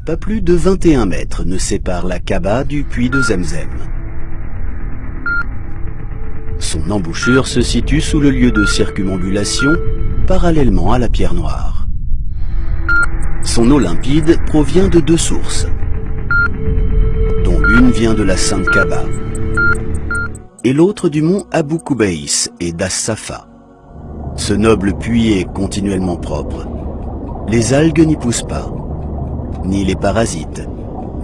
Pas plus de 21 mètres ne séparent la Kaaba du puits de Zemzem. Son embouchure se situe sous le lieu de circumambulation, parallèlement à la pierre noire. Son eau limpide provient de deux sources, dont l'une vient de la Sainte Kaaba, et l'autre du mont Abu Kubaïs et d'As-Safa. Ce noble puits est continuellement propre. Les algues n'y poussent pas, ni les parasites,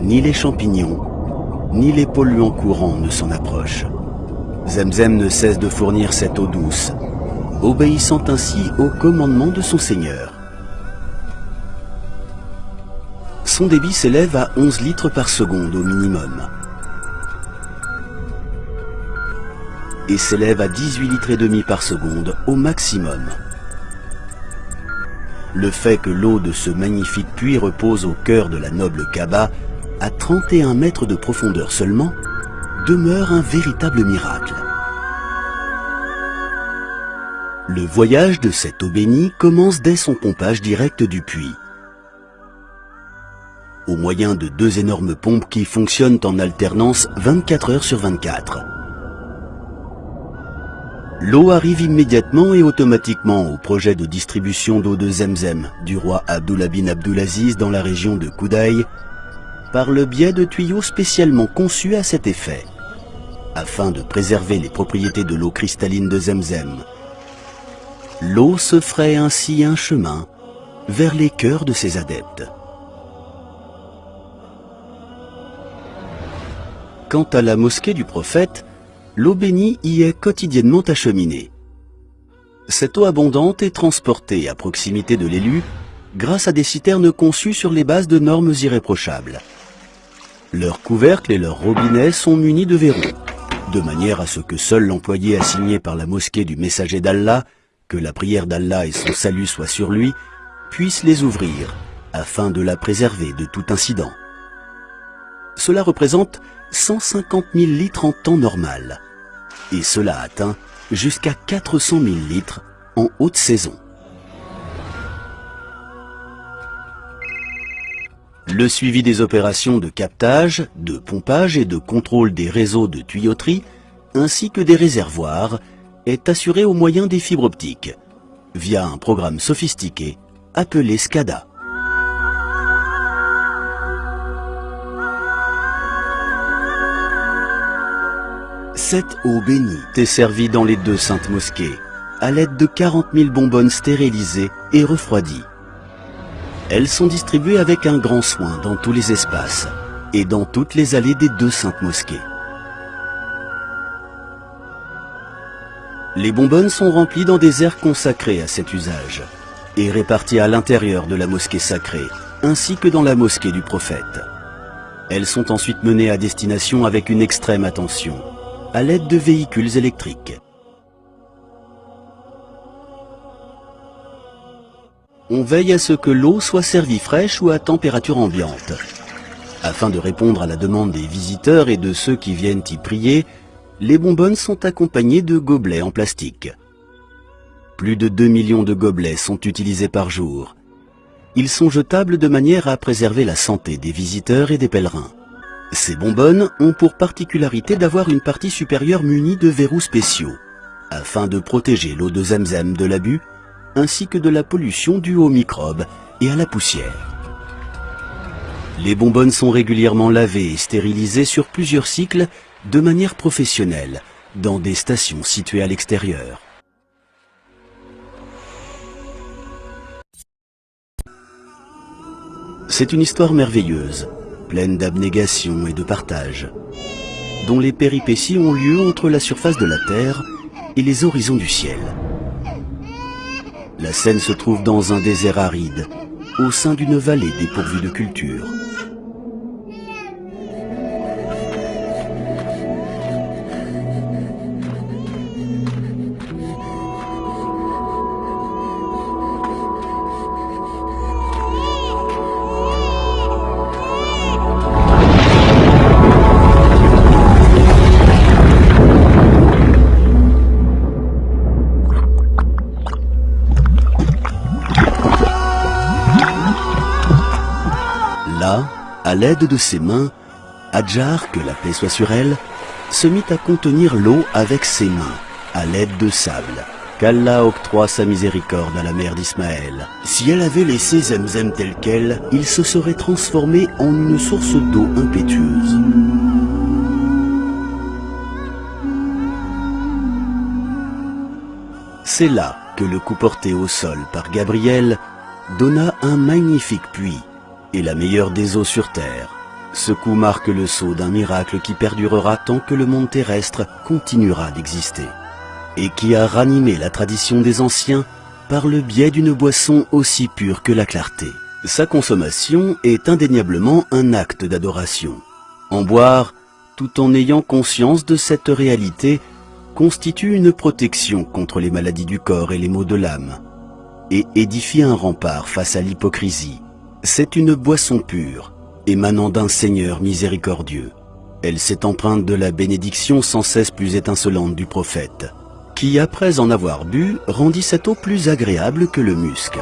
ni les champignons, ni les polluants courants ne s'en approchent. Zemzem ne cesse de fournir cette eau douce, obéissant ainsi au commandement de son Seigneur. Son débit s'élève à 11 litres par seconde au minimum et s'élève à 18 litres et demi par seconde au maximum. Le fait que l'eau de ce magnifique puits repose au cœur de la noble Kaaba, à 31 mètres de profondeur seulement, demeure un véritable miracle. Le voyage de cette eau bénie commence dès son pompage direct du puits, au moyen de deux énormes pompes qui fonctionnent en alternance 24 heures sur 24. L'eau arrive immédiatement et automatiquement au projet de distribution d'eau de Zemzem du roi Abdullah bin Abdulaziz dans la région de Koudaï, par le biais de tuyaux spécialement conçus à cet effet, afin de préserver les propriétés de l'eau cristalline de Zemzem. L'eau se ferait ainsi un chemin vers les cœurs de ses adeptes. Quant à la mosquée du prophète, l'eau bénie y est quotidiennement acheminée. Cette eau abondante est transportée à proximité de l'élu grâce à des citernes conçues sur les bases de normes irréprochables. Leurs couvercles et leurs robinets sont munis de verrous, de manière à ce que seul l'employé assigné par la mosquée du messager d'Allah, que la prière d'Allah et son salut soient sur lui, puisse les ouvrir, afin de la préserver de tout incident. Cela représente 150 000 litres en temps normal, et cela atteint jusqu'à 400 000 litres en haute saison. Le suivi des opérations de captage, de pompage et de contrôle des réseaux de tuyauterie, ainsi que des réservoirs, est assuré au moyen des fibres optiques, via un programme sophistiqué appelé SCADA. Cette eau bénie est servie dans les deux saintes mosquées, à l'aide de 40 000 bonbonnes stérilisées et refroidies. Elles sont distribuées avec un grand soin dans tous les espaces et dans toutes les allées des deux saintes mosquées. Les bonbonnes sont remplies dans des aires consacrées à cet usage et réparties à l'intérieur de la mosquée sacrée, ainsi que dans la mosquée du prophète. Elles sont ensuite menées à destination avec une extrême attention, à l'aide de véhicules électriques. On veille à ce que l'eau soit servie fraîche ou à température ambiante. Afin de répondre à la demande des visiteurs et de ceux qui viennent y prier, les bonbonnes sont accompagnées de gobelets en plastique. Plus de 2 millions de gobelets sont utilisés par jour. Ils sont jetables de manière à préserver la santé des visiteurs et des pèlerins. Ces bonbonnes ont pour particularité d'avoir une partie supérieure munie de verrous spéciaux, afin de protéger l'eau de Zemzem de l'abus, ainsi que de la pollution due aux microbes et à la poussière. Les bonbonnes sont régulièrement lavées et stérilisées sur plusieurs cycles de manière professionnelle, dans des stations situées à l'extérieur. C'est une histoire merveilleuse, pleine d'abnégation et de partage, dont les péripéties ont lieu entre la surface de la terre et les horizons du ciel. La scène se trouve dans un désert aride, au sein d'une vallée dépourvue de culture. Là, À l'aide de ses mains, Hadjar, que la paix soit sur elle, se mit à contenir l'eau avec ses mains, à l'aide de sable. Qu'Allah octroie sa miséricorde à la mère d'Ismaël. Si elle avait laissé Zemzem tel quel, il se serait transformé en une source d'eau impétueuse. C'est là que le coup porté au sol par Gabriel donna un magnifique puits et la meilleure des eaux sur terre. Ce coup marque le sceau d'un miracle qui perdurera tant que le monde terrestre continuera d'exister et qui a ranimé la tradition des anciens par le biais d'une boisson aussi pure que la clarté. Sa consommation est indéniablement un acte d'adoration. En boire, tout en ayant conscience de cette réalité, constitue une protection contre les maladies du corps et les maux de l'âme, et édifie un rempart face à l'hypocrisie. C'est une boisson pure, émanant d'un Seigneur miséricordieux. Elle s'est empreinte de la bénédiction sans cesse plus étincelante du prophète, qui, après en avoir bu, rendit cette eau plus agréable que le musc.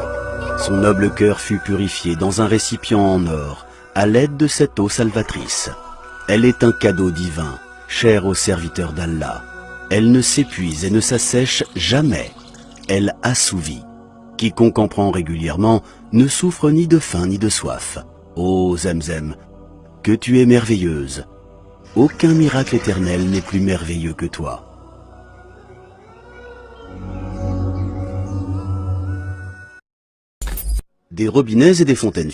Son noble cœur fut purifié dans un récipient en or, à l'aide de cette eau salvatrice. Elle est un cadeau divin, cher aux serviteurs d'Allah. Elle ne s'épuise et ne s'assèche jamais. Elle assouvit. Quiconque en prend régulièrement ne souffre ni de faim ni de soif. Ô Zemzem, que tu es merveilleuse. Aucun miracle éternel n'est plus merveilleux que toi. Des robinets et des fontaines